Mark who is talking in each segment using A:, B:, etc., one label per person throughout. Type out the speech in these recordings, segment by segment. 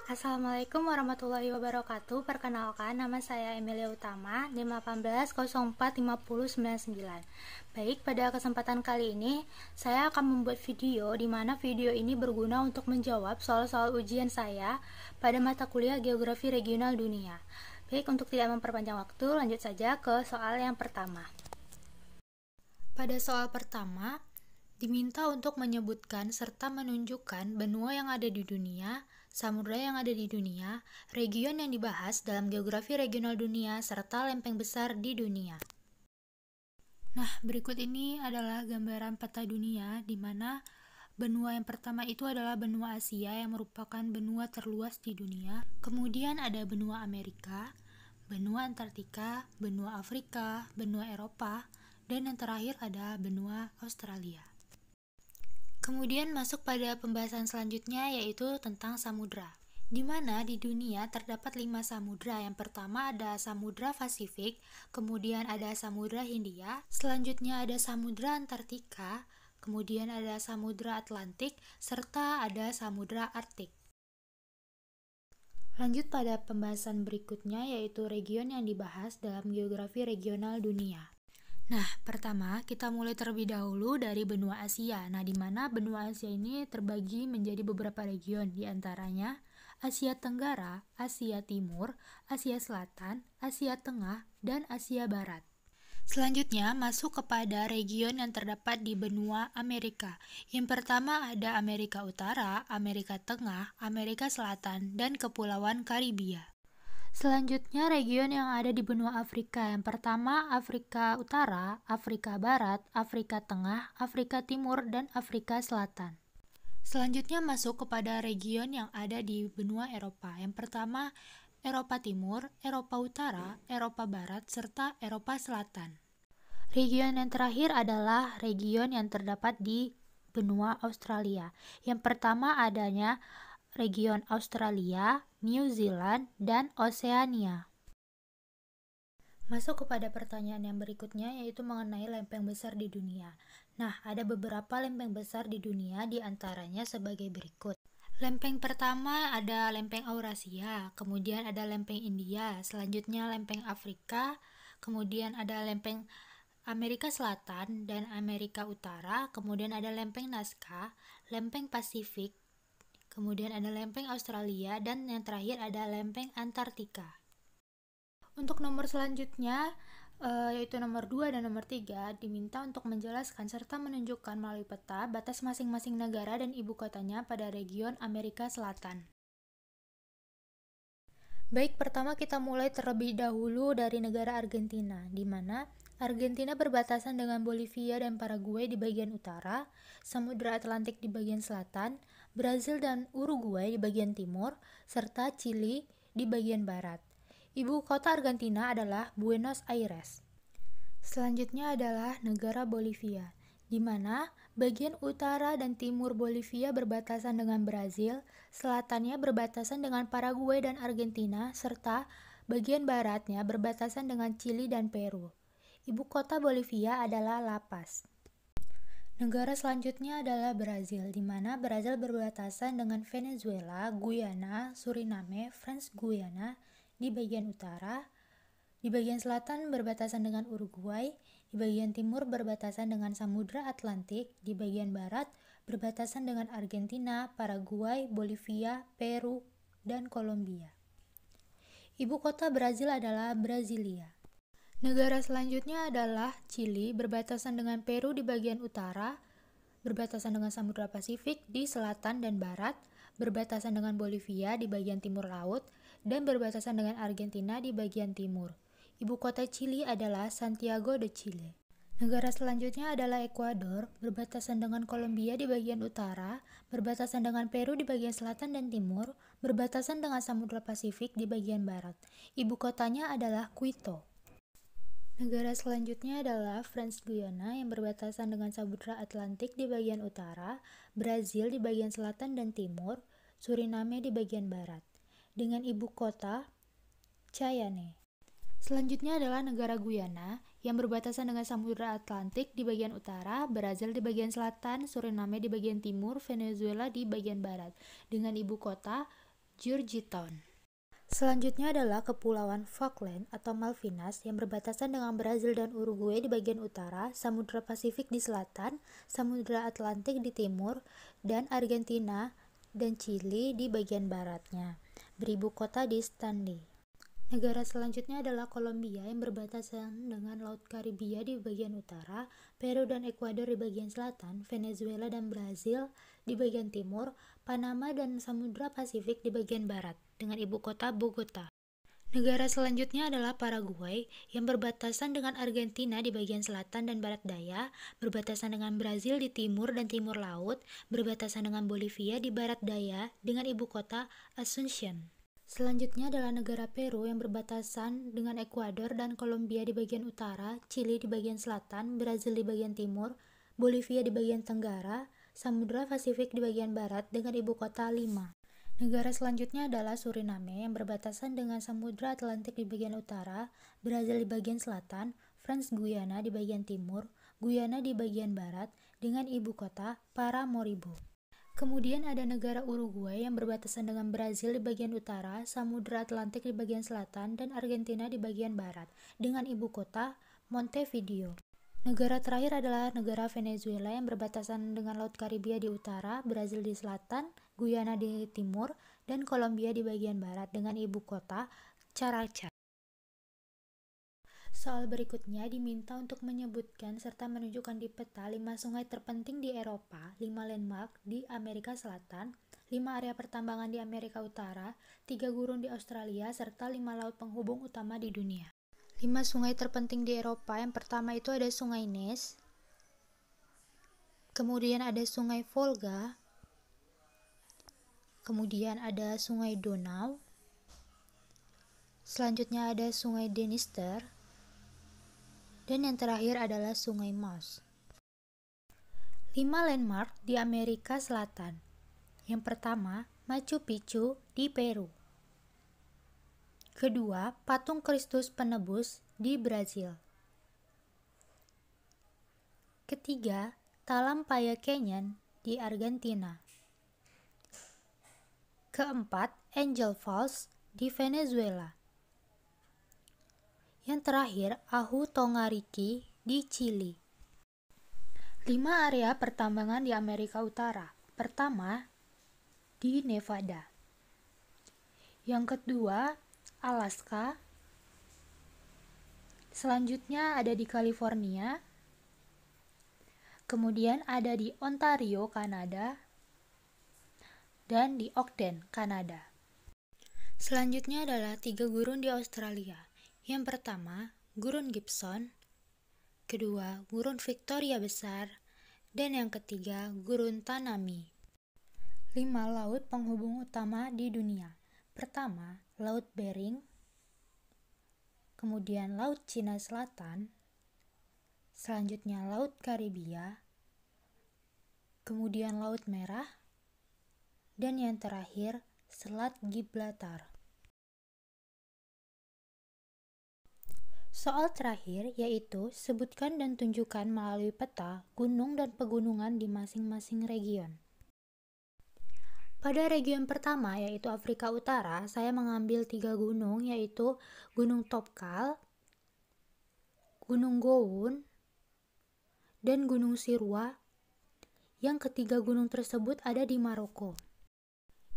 A: Assalamualaikum warahmatullahi wabarakatuh. Perkenalkan, nama saya Emilia Utama, NIM 18045099. Baik, pada kesempatan kali ini, saya akan membuat video di mana video ini berguna untuk menjawab soal-soal ujian saya pada mata kuliah Geografi Regional Dunia. Baik, untuk tidak memperpanjang waktu, lanjut saja ke soal yang pertama. Pada soal pertama, diminta untuk menyebutkan serta menunjukkan benua yang ada di dunia, samudra yang ada di dunia, region yang dibahas dalam geografi regional dunia, serta lempeng besar di dunia. Nah, berikut ini adalah gambaran peta dunia di mana benua yang pertama itu adalah benua Asia yang merupakan benua terluas di dunia. Kemudian ada benua Amerika, benua Antartika, benua Afrika, benua Eropa, dan yang terakhir ada benua Australia. Kemudian masuk pada pembahasan selanjutnya yaitu tentang samudra. Di mana di dunia terdapat 5 samudra. Yang pertama ada Samudra Pasifik, kemudian ada Samudra Hindia, selanjutnya ada Samudra Antartika, kemudian ada Samudra Atlantik, serta ada Samudra Arktik. Lanjut pada pembahasan berikutnya yaitu region yang dibahas dalam geografi regional dunia. Nah, pertama kita mulai terlebih dahulu dari benua Asia. Nah, di mana benua Asia ini terbagi menjadi beberapa region, di antaranya Asia Tenggara, Asia Timur, Asia Selatan, Asia Tengah, dan Asia Barat. Selanjutnya masuk kepada region yang terdapat di benua Amerika. Yang pertama ada Amerika Utara, Amerika Tengah, Amerika Selatan, dan Kepulauan Karibia. Selanjutnya region yang ada di benua Afrika. Yang pertama Afrika Utara, Afrika Barat, Afrika Tengah, Afrika Timur, dan Afrika Selatan. Selanjutnya masuk kepada region yang ada di benua Eropa. Yang pertama Eropa Timur, Eropa Utara, Eropa Barat, serta Eropa Selatan. Region yang terakhir adalah region yang terdapat di benua Australia. Yang pertama adanya region Australia, New Zealand, dan Oseania. Masuk kepada pertanyaan yang berikutnya yaitu mengenai lempeng besar di dunia. Nah, ada beberapa lempeng besar di dunia di antaranya sebagai berikut. Lempeng pertama ada lempeng Eurasia, kemudian ada lempeng India, selanjutnya lempeng Afrika, kemudian ada lempeng Amerika Selatan dan Amerika Utara, kemudian ada lempeng Nazca, lempeng Pasifik, kemudian ada lempeng Australia, dan yang terakhir ada lempeng Antartika. Untuk nomor selanjutnya, yaitu nomor 2 dan nomor 3, diminta untuk menjelaskan serta menunjukkan melalui peta batas masing-masing negara dan ibu kotanya pada region Amerika Selatan. Baik, pertama kita mulai terlebih dahulu dari negara Argentina, di mana Argentina berbatasan dengan Bolivia dan Paraguay di bagian utara, Samudra Atlantik di bagian selatan, Brazil dan Uruguay di bagian timur, serta Chili di bagian barat. Ibu kota Argentina adalah Buenos Aires. Selanjutnya adalah negara Bolivia, di mana bagian utara dan timur Bolivia berbatasan dengan Brazil, selatannya berbatasan dengan Paraguay dan Argentina, serta bagian baratnya berbatasan dengan Chili dan Peru. Ibu kota Bolivia adalah La Paz. Negara selanjutnya adalah Brazil, di mana Brazil berbatasan dengan Venezuela, Guyana, Suriname, French Guiana di bagian utara, di bagian selatan berbatasan dengan Uruguay, di bagian timur berbatasan dengan Samudra Atlantik, di bagian barat berbatasan dengan Argentina, Paraguay, Bolivia, Peru, dan Kolombia. Ibu kota Brazil adalah Brasilia. Negara selanjutnya adalah Chili, berbatasan dengan Peru di bagian utara, berbatasan dengan Samudra Pasifik di selatan dan barat, berbatasan dengan Bolivia di bagian timur laut, dan berbatasan dengan Argentina di bagian timur. Ibu kota Chili adalah Santiago de Chile. Negara selanjutnya adalah Ekuador, berbatasan dengan Kolombia di bagian utara, berbatasan dengan Peru di bagian selatan dan timur, berbatasan dengan Samudra Pasifik di bagian barat. Ibu kotanya adalah Quito. Negara selanjutnya adalah French Guiana yang berbatasan dengan Samudra Atlantik di bagian utara, Brazil di bagian selatan dan timur, Suriname di bagian barat, dengan ibu kota Cayenne. Selanjutnya adalah negara Guyana yang berbatasan dengan Samudra Atlantik di bagian utara, Brazil di bagian selatan, Suriname di bagian timur, Venezuela di bagian barat, dengan ibu kota Georgetown. Selanjutnya adalah Kepulauan Falkland atau Malvinas yang berbatasan dengan Brazil dan Uruguay di bagian utara, Samudra Pasifik di selatan, Samudra Atlantik di timur, dan Argentina dan Chili di bagian baratnya. Beribu kota di Stanley. Negara selanjutnya adalah Kolombia yang berbatasan dengan Laut Karibia di bagian utara, Peru dan Ekuador di bagian selatan, Venezuela dan Brazil di bagian timur, Panama dan Samudra Pasifik di bagian barat, dengan ibu kota Bogota. Negara selanjutnya adalah Paraguay yang berbatasan dengan Argentina di bagian selatan dan barat daya, berbatasan dengan Brazil di timur dan timur laut, berbatasan dengan Bolivia di barat daya dengan ibu kota Asunción. Selanjutnya adalah negara Peru yang berbatasan dengan Ekuador dan Kolombia di bagian utara, Chili di bagian selatan, Brazil di bagian timur, Bolivia di bagian tenggara, Samudra Pasifik di bagian barat dengan ibu kota Lima. Negara selanjutnya adalah Suriname yang berbatasan dengan Samudra Atlantik di bagian utara, Brazil di bagian selatan, French Guiana di bagian timur, Guyana di bagian barat dengan ibu kota Paramaribo. Kemudian ada negara Uruguay yang berbatasan dengan Brazil di bagian utara, Samudra Atlantik di bagian selatan, dan Argentina di bagian barat dengan ibu kota Montevideo. Negara terakhir adalah negara Venezuela yang berbatasan dengan Laut Karibia di utara, Brazil di selatan, Guyana di timur, dan Kolombia di bagian barat dengan ibu kota Caracas. Soal berikutnya diminta untuk menyebutkan serta menunjukkan di peta 5 sungai terpenting di Eropa, 5 landmark di Amerika Selatan, 5 area pertambangan di Amerika Utara, 3 gurun di Australia, serta 5 laut penghubung utama di dunia. 5 sungai terpenting di Eropa, yang pertama itu ada Sungai Nes, kemudian ada Sungai Volga, kemudian ada Sungai Donau, selanjutnya ada Sungai Dniester, dan yang terakhir adalah Sungai Maas. 5 landmark di Amerika Selatan. Yang pertama, Machu Picchu di Peru. Kedua, Patung Kristus Penebus di Brazil. Ketiga, Talampaya Canyon di Argentina. Keempat, Angel Falls di Venezuela. Yang terakhir, Ahu Tongariki di Chili. 5 area pertambangan di Amerika Utara. Pertama, di Nevada. Yang kedua, Alaska. Selanjutnya ada di California. Kemudian ada di Ontario, Kanada. Dan di Ogden, Kanada. Selanjutnya adalah 3 gurun di Australia. Yang pertama, Gurun Gibson. Kedua, Gurun Victoria Besar. Dan yang ketiga, Gurun Tanami. 5 laut penghubung utama di dunia. Pertama, Laut Bering, kemudian Laut Cina Selatan, selanjutnya Laut Karibia, kemudian Laut Merah, dan yang terakhir Selat Gibraltar. Soal terakhir yaitu sebutkan dan tunjukkan melalui peta gunung dan pegunungan di masing-masing region. Pada region pertama, yaitu Afrika Utara, saya mengambil 3 gunung, yaitu Gunung Topkal, Gunung Gowun, dan Gunung Sirwa. Yang ketiga gunung tersebut ada di Maroko.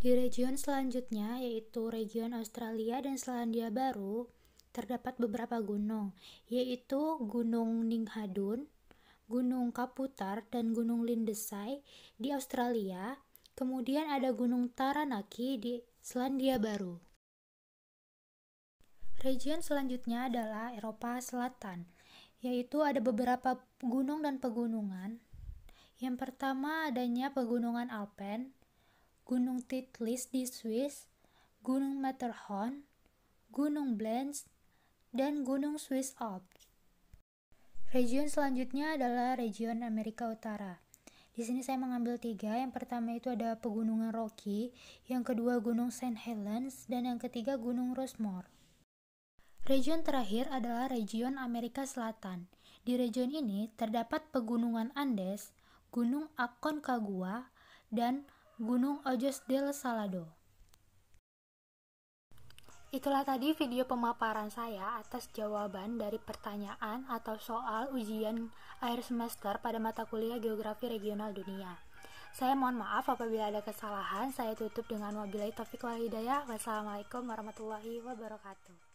A: Di region selanjutnya, yaitu region Australia dan Selandia Baru, terdapat beberapa gunung, yaitu Gunung Ninghadun, Gunung Kaputar, dan Gunung Lindesai di Australia. Kemudian ada Gunung Taranaki di Selandia Baru. Region selanjutnya adalah Eropa Selatan, yaitu ada beberapa gunung dan pegunungan. Yang pertama adanya pegunungan Alpen, Gunung Titlis di Swiss, Gunung Matterhorn, Gunung Blens, dan Gunung Swiss Alps. Region selanjutnya adalah region Amerika Utara. Di sini saya mengambil 3. Yang pertama itu ada pegunungan Rocky, yang kedua Gunung St. Helens, dan yang ketiga Gunung Rushmore. Region terakhir adalah region Amerika Selatan. Di region ini terdapat pegunungan Andes, Gunung Aconcagua, dan Gunung Ojos del Salado. Itulah tadi video pemaparan saya atas jawaban dari pertanyaan atau soal ujian akhir semester pada mata kuliah Geografi Regional Dunia. Saya mohon maaf apabila ada kesalahan. Saya tutup dengan wabillahi taufiq wal hidayah. Wassalamualaikum warahmatullahi wabarakatuh.